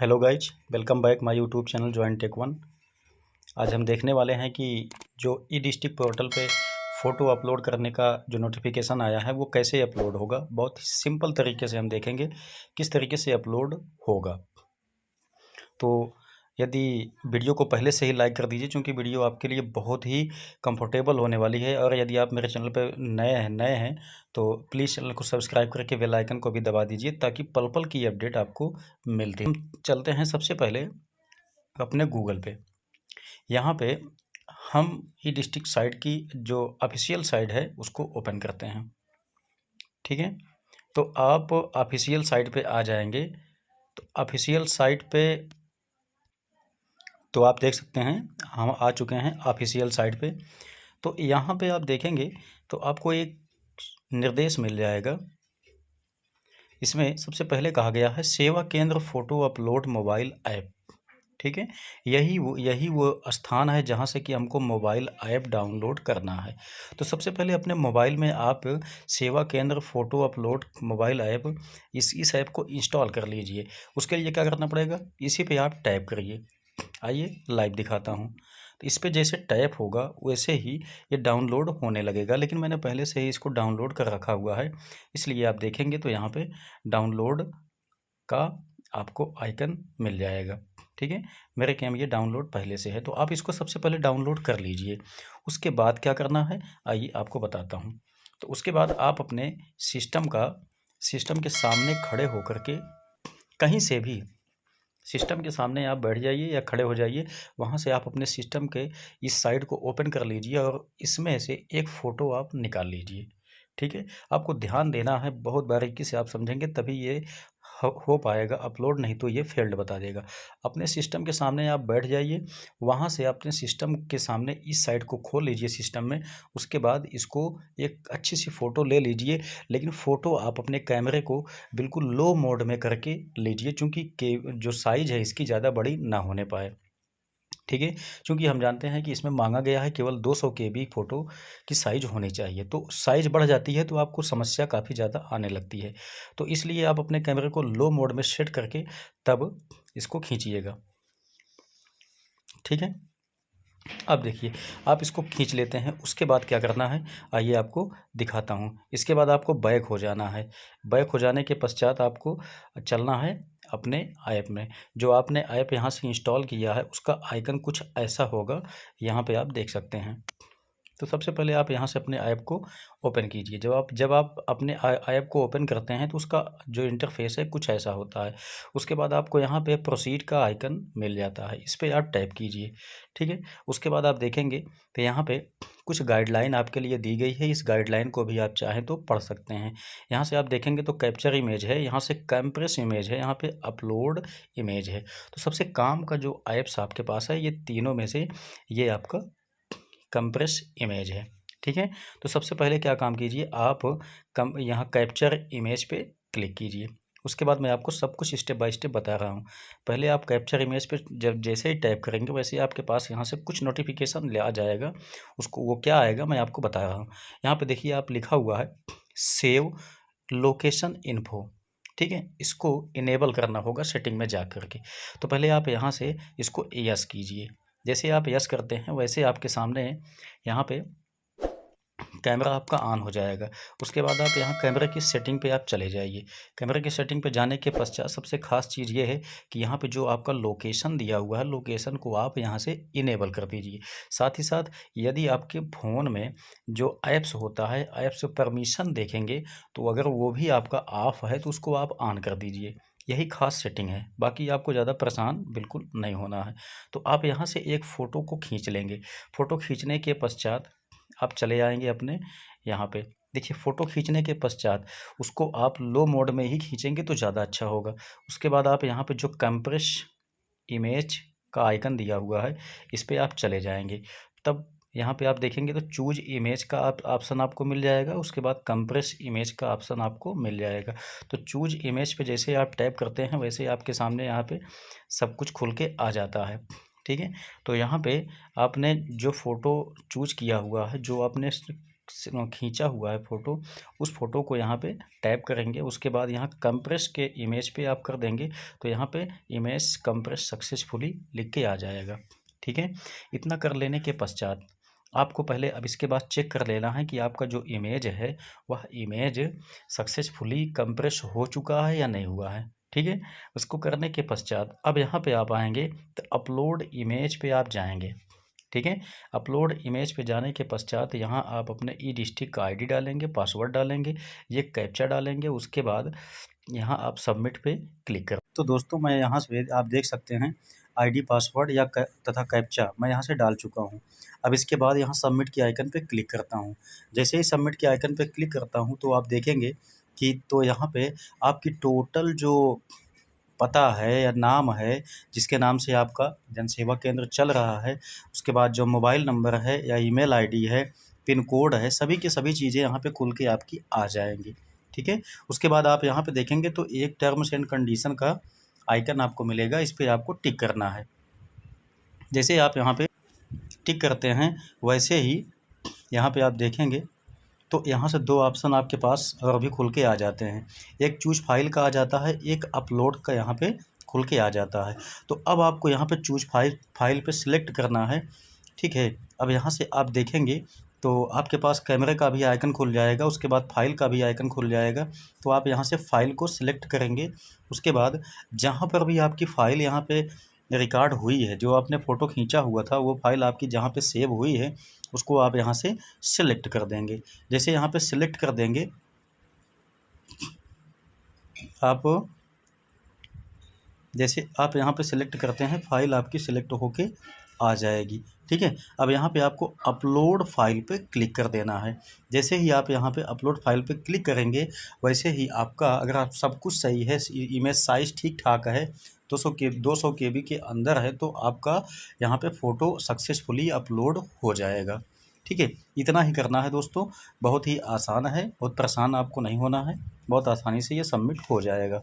Hello guys, welcome back my YouTube channel join tech one. आज हम देखने वाले हैं कि जो ई डिस्ट्रिक्ट पोर्टल पे फ़ोटो अपलोड करने का जो नोटिफिकेशन आया है वो कैसे अपलोड होगा। बहुत ही सिंपल तरीके से हम देखेंगे किस तरीके से अपलोड होगा। तो यदि वीडियो को पहले से ही लाइक कर दीजिए, क्योंकि वीडियो आपके लिए बहुत ही कंफर्टेबल होने वाली है। और यदि आप मेरे चैनल पर नए हैं तो प्लीज़ चैनल को सब्सक्राइब करके बेल आइकन को भी दबा दीजिए, ताकि पल पल की अपडेट आपको मिलती है। हम चलते हैं सबसे पहले अपने गूगल पे। यहाँ पे हम ई डिस्ट्रिक्ट साइट की जो ऑफिशियल साइट है उसको ओपन करते हैं। ठीक है, तो आप ऑफिशियल साइट पे आ जाएंगे। तो ऑफिशियल साइट पे तो आप देख सकते हैं हम आ चुके हैं ऑफिशियल साइट पे। तो यहाँ पे आप देखेंगे तो आपको एक निर्देश मिल जाएगा। इसमें सबसे पहले कहा गया है सेवा केंद्र फ़ोटो अपलोड मोबाइल ऐप। ठीक है, यही वो स्थान है जहाँ से कि हमको मोबाइल ऐप डाउनलोड करना है। तो सबसे पहले अपने मोबाइल में आप सेवा केंद्र फ़ोटो अपलोड मोबाइल ऐप इस ऐप को इंस्टॉल कर लीजिए। उसके लिए क्या करना पड़ेगा, इसी पे आप टैप करिए। आइए लाइव दिखाता हूँ। तो इस पे जैसे टैप होगा वैसे ही ये डाउनलोड होने लगेगा, लेकिन मैंने पहले से ही इसको डाउनलोड कर रखा हुआ है, इसलिए आप देखेंगे तो यहाँ पे डाउनलोड का आपको आइकन मिल जाएगा। ठीक है, मेरे क्या में ये डाउनलोड पहले से है, तो आप इसको सबसे पहले डाउनलोड कर लीजिए। उसके बाद क्या करना है आइए आपको बताता हूँ। तो उसके बाद आप अपने सिस्टम के सामने खड़े होकर के कहीं से भी सिस्टम के सामने आप बैठ जाइए या खड़े हो जाइए। वहाँ से आप अपने सिस्टम के इस साइड को ओपन कर लीजिए और इसमें से एक फ़ोटो आप निकाल लीजिए। ठीक है, आपको ध्यान देना है, बहुत बारीकी से आप समझेंगे तभी ये हो पाएगा अपलोड, नहीं तो ये फेल्ड बता देगा। अपने सिस्टम के सामने आप बैठ जाइए, वहाँ से अपने सिस्टम के सामने इस साइड को खोल लीजिए सिस्टम में। उसके बाद इसको एक अच्छी सी फ़ोटो ले लीजिए, लेकिन फ़ोटो आप अपने कैमरे को बिल्कुल लो मोड में करके लीजिए, क्योंकि के जो साइज़ है इसकी ज़्यादा बड़ी ना होने पाए। ठीक है, क्योंकि हम जानते हैं कि इसमें मांगा गया है केवल 200 केबी फ़ोटो की साइज़ होनी चाहिए। तो साइज़ बढ़ जाती है तो आपको समस्या काफ़ी ज़्यादा आने लगती है। तो इसलिए आप अपने कैमरे को लो मोड में सेट करके तब इसको खींचिएगा। ठीक है, अब देखिए आप इसको खींच लेते हैं। उसके बाद क्या करना है आइए आपको दिखाता हूँ। इसके बाद आपको बैक हो जाना है। बैक हो जाने के पश्चात आपको चलना है अपने ऐप में। जो आपने ऐप यहाँ से इंस्टॉल किया है उसका आइकन कुछ ऐसा होगा, यहाँ पे आप देख सकते हैं। तो सबसे पहले आप यहाँ से अपने ऐप को ओपन कीजिए। जब आप अपने ऐप को ओपन करते हैं तो उसका जो इंटरफेस है कुछ ऐसा होता है। उसके बाद आपको यहाँ पे प्रोसीड का आइकन मिल जाता है, इस पे आप टैप कीजिए। ठीक है, उसके बाद आप देखेंगे तो यहाँ पे कुछ गाइडलाइन आपके लिए दी गई है। इस गाइडलाइन को भी आप चाहें तो पढ़ सकते हैं। यहाँ से आप देखेंगे तो कैप्चर इमेज है, यहाँ से कंप्रेस इमेज है, यहाँ पे अपलोड इमेज है। तो सबसे काम का जो ऐप्स आपके पास है ये तीनों में से ये आपका कंप्रेस इमेज है। ठीक है, तो सबसे पहले क्या काम कीजिए आप यहाँ कैप्चर इमेज पे क्लिक कीजिए। उसके बाद मैं आपको सब कुछ स्टेप बाय स्टेप बता रहा हूँ। पहले आप कैप्चर इमेज पे जब जैसे ही टाइप करेंगे वैसे ही आपके पास यहाँ से कुछ नोटिफिकेशन ले आ जाएगा। उसको वो क्या आएगा मैं आपको बता रहा हूँ। यहाँ पे देखिए आप लिखा हुआ है सेव लोकेशन इन्फो। ठीक है, इसको इनेबल करना होगा सेटिंग में जा कर के। तो पहले आप यहाँ से इसको यस कीजिए। जैसे आप यस करते हैं वैसे आपके सामने यहाँ पे कैमरा आपका ऑन हो जाएगा। उसके बाद आप यहाँ कैमरे की सेटिंग पे आप चले जाइए। कैमरे की सेटिंग पे जाने के पश्चात सबसे ख़ास चीज़ ये है कि यहाँ पे जो आपका लोकेशन दिया हुआ है, लोकेशन को आप यहाँ से इनेबल कर दीजिए। साथ ही साथ यदि आपके फ़ोन में जो ऐप्स होता है, ऐप्स से परमिशन देखेंगे तो अगर वो भी आपका ऑफ है तो उसको आप ऑन कर दीजिए। यही खास सेटिंग है, बाकी आपको ज़्यादा परेशान बिल्कुल नहीं होना है। तो आप यहाँ से एक फ़ोटो को खींच लेंगे। फ़ोटो खींचने के पश्चात आप चले आएंगे अपने यहाँ पे। देखिए फ़ोटो खींचने के पश्चात उसको आप लो मोड में ही खींचेंगे तो ज़्यादा अच्छा होगा। उसके बाद आप यहाँ पे जो कंप्रेस इमेज का आइकन दिया हुआ है इस पे आप चले जाएंगे। तब यहाँ पे आप देखेंगे तो चूज इमेज का आप ऑप्शन आपको मिल जाएगा। उसके बाद कंप्रेस इमेज का ऑप्शन आपको मिल जाएगा। तो चूज इमेज पे जैसे आप टैप करते हैं वैसे आपके सामने यहाँ पे सब कुछ खुल के आ जाता है। ठीक है, तो यहाँ पे आपने जो फ़ोटो चूज किया हुआ है, जो आपने खींचा हुआ है फ़ोटो, उस फ़ोटो को यहाँ पे टैप करेंगे। उसके बाद यहाँ कंप्रेस के इमेज पे आप कर देंगे तो यहाँ पे इमेज कंप्रेस सक्सेसफुली लिख के आ जाएगा। ठीक है, इतना कर लेने के पश्चात आपको पहले अब इसके बाद चेक कर लेना है कि आपका जो इमेज है वह इमेज सक्सेसफुली कंप्रेस हो चुका है या नहीं हुआ है। ठीक है, उसको करने के पश्चात अब यहाँ पे आप आएंगे तो अपलोड इमेज पे आप जाएंगे। ठीक है, अपलोड इमेज पे जाने के पश्चात यहाँ आप अपने ई डिस्ट्रिक्ट का आईडी डालेंगे, पासवर्ड डालेंगे, ये कैप्चा डालेंगे। उसके बाद यहाँ आप सबमिट पे क्लिक कर। तो दोस्तों मैं यहाँ से आप देख सकते हैं आईडी, पासवर्ड या तथा कैप्चा मैं यहाँ से डाल चुका हूँ। अब इसके बाद यहाँ सबमिट के आइकन पे क्लिक करता हूँ। जैसे ही सबमिट के आइकन पे क्लिक करता हूँ तो आप देखेंगे कि तो यहाँ पे आपकी टोटल जो पता है या नाम है जिसके नाम से आपका जन सेवा केंद्र चल रहा है, उसके बाद जो मोबाइल नंबर है या ईमेल आईडी है, पिन कोड है, सभी की सभी चीज़ें यहाँ पे खुल के आपकी आ जाएंगी। ठीक है, उसके बाद आप यहाँ पे देखेंगे तो एक टर्म्स एंड कंडीशन का आइकन आपको मिलेगा, इस पर आपको टिक करना है। जैसे आप यहाँ पे टिक करते हैं वैसे ही यहाँ पे आप देखेंगे तो यहाँ से दो ऑप्शन आपके पास और भी खुल के आ जाते हैं। एक चूज़ फाइल का आ जाता है, एक अपलोड का यहाँ पे खुल के आ जाता है। तो अब आपको यहाँ पे चूज़ फाइल पे सिलेक्ट करना है। ठीक है, अब यहाँ से आप देखेंगे तो आपके पास कैमरे का भी आइकन खुल जाएगा, उसके बाद फाइल का भी आइकन खुल जाएगा। तो आप यहाँ से फ़ाइल को सिलेक्ट करेंगे। उसके बाद जहाँ पर भी आपकी फ़ाइल यहाँ पे रिकॉर्ड हुई है, जो आपने फ़ोटो खींचा हुआ था वो फ़ाइल आपकी जहाँ पे सेव हुई है उसको आप यहाँ से सिलेक्ट कर देंगे। जैसे यहाँ पे सिलेक्ट कर देंगे आप, जैसे आप यहाँ पे सिलेक्ट करते हैं फ़ाइल आपकी सिलेक्ट होके आ जाएगी। ठीक है, अब यहाँ पे आपको अपलोड फाइल पे क्लिक कर देना है। जैसे ही आप यहाँ पे अपलोड फाइल पे क्लिक करेंगे वैसे ही आपका, अगर आप सब कुछ सही है, इमेज साइज़ ठीक ठाक है, 200 KB के अंदर है, तो आपका यहाँ पे फ़ोटो सक्सेसफुली अपलोड हो जाएगा। ठीक है, इतना ही करना है दोस्तों, बहुत ही आसान है, बहुत परेशान आपको नहीं होना है, बहुत आसानी से ये सबमिट हो जाएगा।